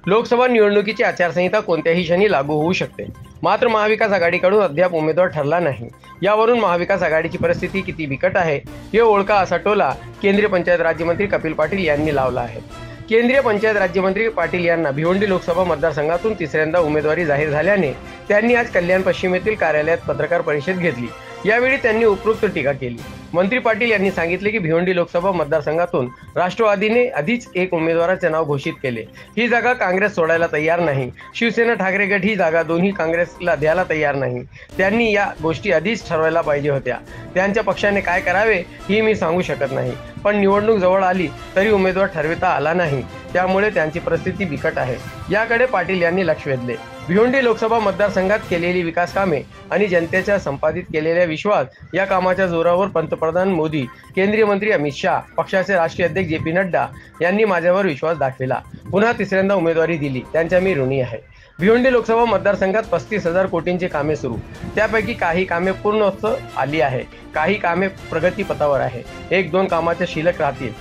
लोकसभा निवडणुकीची आचारसंहिता कोणत्याही क्षणी लागू होऊ शकते. मात्र महाविकास आघाडीकडून अद्याप उमेदवार ठरला नाही. यावरून महाविकास आघाडीची परिस्थिती किती बिकट आहे हे ओळखा, असा टोला केंद्रीय पंचायत राज्यमंत्री कपिल पाटील यांनी लावला आहे. केंद्रीय पंचायत राज्यमंत्री पाटील यांना भिवंडी लोकसभा मतदारसंघातून तिसऱ्यांदा उमेदवारी जाहीर झाल्याने त्यांनी आज कल्याण पश्चिम येथील कार्यालयात पत्रकार परिषद घेतली. यावेळी त्यांनी उपरोक्त टीका केली. मंत्री पाटील यांनी सांगितले की भिवंडी लोकसभा मतदारसंघातून राष्ट्रवादीने आधीच एक उमेदवाराचे नाव घोषित केले. ही जागा काँग्रेस सोडायला तयार नाही. शिवसेना ठाकरे गट ही जागा दोन्ही काँग्रेसला द्यायला तयार नाही. त्यांनी या गोष्टी आधीच ठरवायला पाहिजे होत्या. त्यांच्या पक्षाने काय करावे ही मी सांगू शकत नाही, पण निवडणूक जवळ आली तरी उमेदवार ठरविता आला नाही. त्यामुळे त्यांची परिस्थिती बिकट आहे. याकडे पाटील यांनी लक्ष वेधले. भिवंडी लोकसभा मतदारसंघात केलेली विकास कामे आणि जनतेच्या संपादित केलेल्या विश्वास या कामाच्या जोरावर पंतप्रधान मोदी, केंद्रीय मंत्री अमित शाह, पक्षाचे राष्ट्रीय अध्यक्ष जे पी नड्डा यांनी माझ्यावर विश्वास दाखविला. पुन्हा तिसऱ्यांदा उमेदवारी दिली. त्यांच्या मी ऋणी आहे. भिवंडी लोकसभा मतदारसंघात 35,000 कोटींची कामे सुरू. त्यापैकी काही कामे पूर्ण आली आहे, काही कामे प्रगतीपथावर आहे. 1-2 कामाच्या शिल्लक राहतील.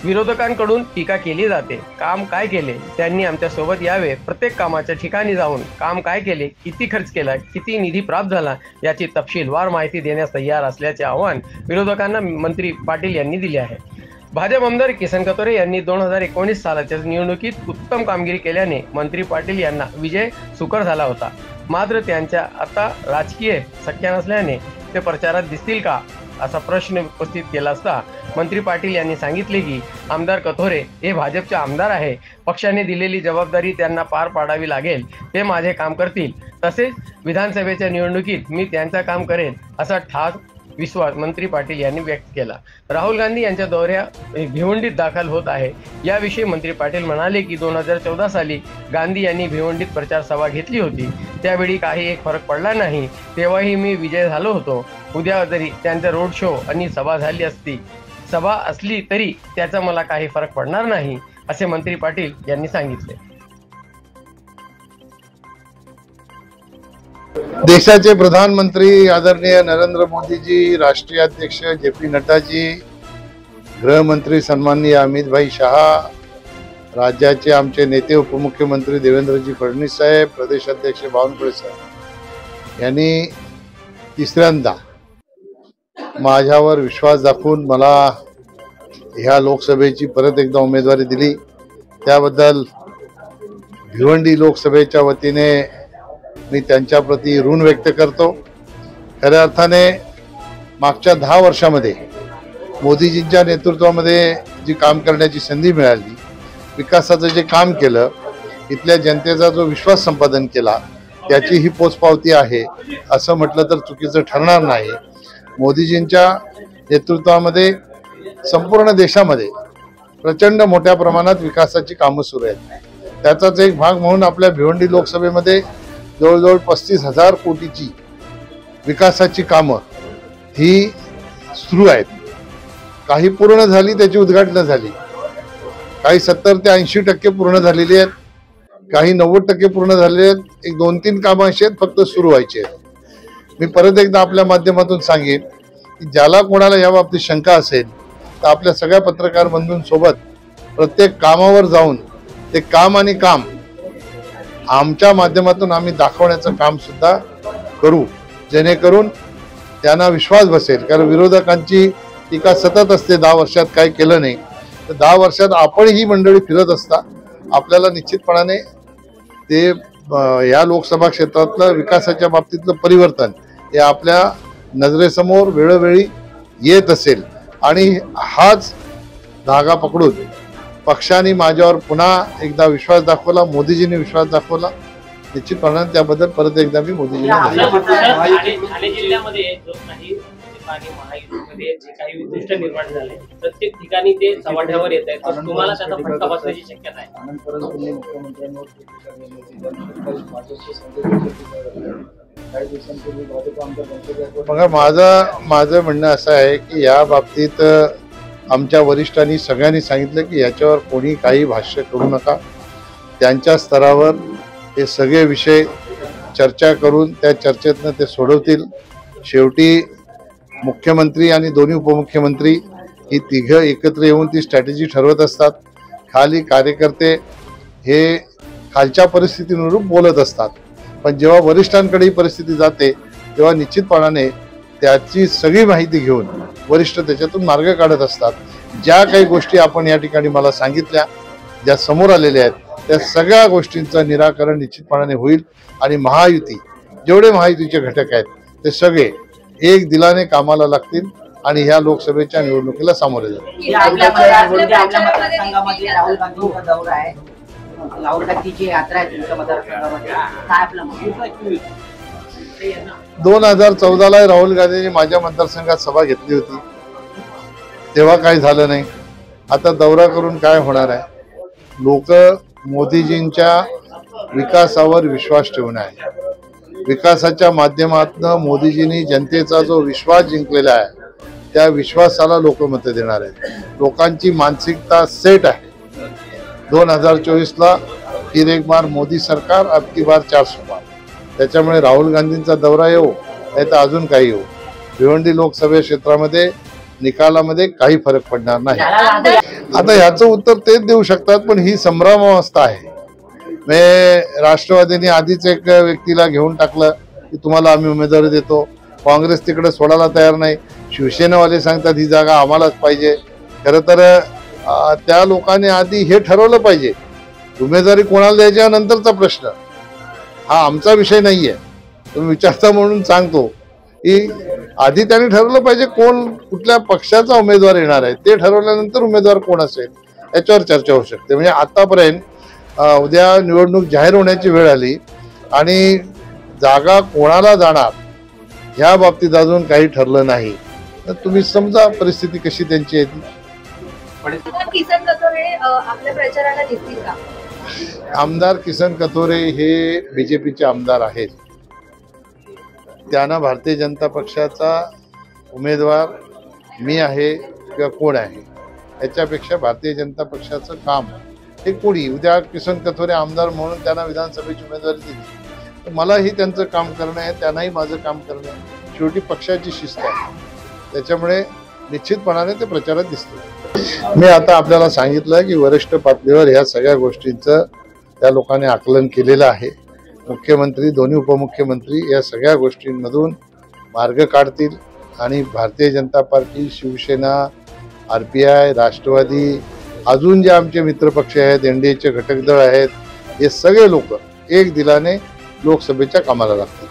विरोधकांकडून टीका केली जाते. काम काय केले? त्यांनी आमच्या सोबत यावे. प्रत्येक कामाच्या ठिकाणी जाऊन काम काय केले, किती खर्च केला, किती निधी प्राप्त झाला याची तपशीलवार माहिती देण्यास तयार असल्याचे आवाहन विरोधकांना मंत्री पाटील यांनी दिले आहे. भाजप आमदार किसन कथोरे यांनी 2019 सालाच्या निवडणुकीत उत्तम कामगिरी केल्याने मंत्री पाटील यांना विजय सुकर झाला होता. मात्र त्यांच्या आता राजकीय सख्या नसल्याने ते प्रचारात दिसतील का, असा प्रश्न उपस्थित केला असता मंत्री पाटील यांनी सांगितले की आमदार कथोरे हे भाजपचे आमदार आहे. पक्षाने दिलेली जबाबदारी त्यांना पार पाडावी लागेल. ते माझे काम करतील. तसेच विधानसभेच्या निवडणुकीत मी त्यांचा काम करेन, असा ठाम विश्वास मंत्री पाटील यांनी व्यक्त केला. राहुल गांधी यांच्या दौऱ्या भिवंडीत दाखल होत आहे. याविषयी मंत्री पाटील म्हणाले की 2014 साली गांधी यांनी भिवंडीत प्रचार सभा घेतली होती. त्यावेळी काही एक फरक पडला नाही. तेव्हाही मी विजय झालो होतो. उद्या जरी त्यांचा रोड शो आणि सभा असली तरी त्याचा मला काही फरक पडणार नाही, असे मंत्री पाटील यांनी सांगितले. देशाचे प्रधानमंत्री आदरणीय नरेंद्र मोदीजी, राष्ट्रीय अध्यक्ष जे पी नड्डाजी, गृहमंत्री सन्माननीय अमित भाई शहा, राज्याचे आमचे नेते उपमुख्यमंत्री देवेंद्रजी फडणवीस साहेब, प्रदेश अध्यक्ष बावनकुळे साहेब यांनी तिसऱ्यांदा माझ्यावर विश्वास दाखवून मला ह्या लोकसभेची परत एकदा उमेदवारी दिली. त्याबद्दल भिवंडी लोकसभेच्या वतीने मी त्यांच्याप्रती ऋण व्यक्त करतो. खऱ्या अर्थाने मागच्या 10 वर्षामध्ये मोदीजींच्या नेतृत्वामध्ये जी काम करण्याची संधी मिळाली, विकासाचं जे काम केलं, इथल्या जनतेचा जो विश्वास संपादन केला, त्याची ही पोचपावती आहे असं म्हटलं तर चुकीचं ठरणार नाही. मोदीजींच्या नेतृत्वामध्ये संपूर्ण देशामध्ये प्रचंड मोठ्या प्रमाणात विकासाची कामं सुरू आहेत. त्याचाच एक भाग म्हणून आपल्या भिवंडी लोकसभेमध्ये जवळजवळ 35,000 कोटीची विकासाची कामं ही सुरू आहेत. काही पूर्ण झाली, त्याची उद्घाटनं झाली. काही 70 ते 80% पूर्ण झालेली आहेत. काही 90% पूर्ण झालेली आहेत. एक 2-3 कामं अशी आहेत फक्त सुरू व्हायची आहेत. मी परत एकदा आपल्या माध्यमातून सांगेन की ज्याला कोणाला या बाबतीत शंका असेल तर आपल्या सगळ्या पत्रकार बंधूंसोबत प्रत्येक कामावर जाऊन ते काम आणि काम आमच्या माध्यमातून आम्ही दाखवण्याचं काम सुद्धा करू, जेणेकरून त्यांना विश्वास बसेल. कारण विरोधकांची टीका सतत असते, 10 वर्षात काय केलं नाही. तर 10 वर्षात आपण ही मंडळी फिरत असता आपल्याला निश्चितपणाने ते या लोकसभा क्षेत्रातलं विकासाच्या बाबतीतलं परिवर्तन हे आपल्या नजरेसमोर वेळोवेळी येत असेल. आणि हाच धागा पकडून पक्षाने माझ्यावर पुन्हा एकदा विश्वास दाखवला, मोदीजींनी विश्वास दाखवला. निश्चितपणाने त्याबद्दल परत एकदा मी मोदीजींना जिल्ह्यामध्ये जो काही महायुतीमध्ये जे काही उद्दिष्ट निर्माण झाले प्रत्येक ठिकाणी ते चव्हाट्यावर येत आहेत, तर तुम्हाला त्याचा फटका बसण्याची शक्यता आहे? बघा, माझं म्हणणं असं आहे की या बाबतीत आमच्या वरिष्ठांनी सगळ्यांनी सांगितलं की याच्यावर कोणी काही भाष्य करू नका. त्यांच्या स्तरावर हे सगळे विषय चर्चा करून त्या चर्चेतनं ते सोडवतील. शेवटी मुख्यमंत्री आणि दोन्ही उपमुख्यमंत्री ही तिघं एकत्र येऊन ती स्ट्रॅटेजी ठरवत असतात. खाली कार्यकर्ते हे खालच्या परिस्थितीनुरूप बोलत असतात, पण जेव्हा वरिष्ठांकडे ही परिस्थिती जाते तेव्हा निश्चितपणाने त्याची सगळी माहिती घेऊन वरिष्ठ त्याच्यातून मार्ग काढत असतात. ज्या काही गोष्टी आपण या ठिकाणी मला सांगितल्या, ज्या समोर आलेल्या आहेत, त्या सगळ्या गोष्टींचं निराकरण निश्चितपणाने होईल आणि महायुती जेवढे महायुतीचे घटक आहेत ते सगळे एक दिलाने कामाला लागतील आणि ह्या लोकसभेच्या निवडणुकीला सामोरे जातील. आपल्या मतदारसंघामध्ये राहुल गांधींचा दौरा आहे, राहुल गांधीची यात्रा आहे तुमच्या मतदारसंघामध्ये, काय आपलं मत? 2014ला राहुल गांधींनी माझ्या मतदारसंघात सभा घेतली होती, तेव्हा काही झालं नाही. आता दौरा करून काय होणार आहे? लोक मोदीजींच्या विकासावर विश्वास ठेवून आहे. विकासाच्या माध्यमातून मोदीजींनी जनतेचा जो विश्वास जिंकलेला आहे त्या विश्वासाला लोक मत देणार आहेत. लोकांची मानसिकता सेट आहे. 2024ला फिर एक बार मोदी सरकार, अब की बार 400 पार. त्याच्यामुळे राहुल गांधींचा दौरा येऊ नाही तर अजून काही येऊ, भिवंडी लोकसभा क्षेत्रामध्ये निकालामध्ये काही फरक पडणार नाही. आता ह्याचं उत्तर तेच देऊ शकतात, पण ही संभ्रमावस्था आहे. राष्ट्रवादीने आधीच एक व्यक्तीला घेऊन टाकलं की तुम्हाला आम्ही उमेदवारी देतो. काँग्रेस तिकडे सोडायला तयार नाही. शिवसेनावाले सांगतात ही जागा आम्हालाच पाहिजे. खरं तर त्या लोकांनी आधी हे ठरवलं पाहिजे, उमेदवारी कोणाला द्यायच्या नंतरचा प्रश्न हा आमचा विषय नाहीये. तुम्ही विचारता म्हणून सांगतो की आधी त्यांनी ठरवलं पाहिजे कोण कुठल्या पक्षाचा उमेदवार येणार आहे. ते ठरवल्यानंतर उमेदवार कोण असेल याच्यावर चर्चा होऊ शकते. म्हणजे आतापर्यंत उद्या निवडणूक जाहीर होण्याची वेळ आली आणि जागा कोणाला जाणार ह्या बाबतीत अजून काही ठरलं नाही, तर तुम्ही समजा परिस्थिती कशी त्यांची येते. किसन कथोरे आपल्या प्रचाराला दिसतील का? आमदार किसन कथोरे हे बीजेपीचे आमदार आहेत. त्यांना भारतीय जनता पक्षाचा उमेदवार मी आहे किंवा कोण आहे याच्यापेक्षा भारतीय जनता पक्षाचं काम हे कोणी, उद्या किसन कथोरे आमदार म्हणून त्यांना विधानसभेची उमेदवारी दिली तर मलाही त्यांचं काम करणं आहे, त्यांनाही माझं काम करणं आहे. शेवटी पक्षाची शिस्त आहे, त्याच्यामुळे निश्चितपणाने ते प्रचारात दिसते. मी आता आपल्याला सांगितलं की वरिष्ठ पातळीवर ह्या सगळ्या गोष्टींचं त्या लोकांनी आकलन केलेलं आहे. मुख्यमंत्री, दोन्ही उपमुख्यमंत्री या सगळ्या गोष्टींमधून मार्ग काढतील आणि भारतीय जनता पार्टी, शिवसेना, RPI, राष्ट्रवादी, अजून जे आमचे मित्रपक्ष आहेत, NDAचे घटक दळ आहेत, हे सगळे लोक एक दिलाने लोकसभेच्या कामाला लागतील.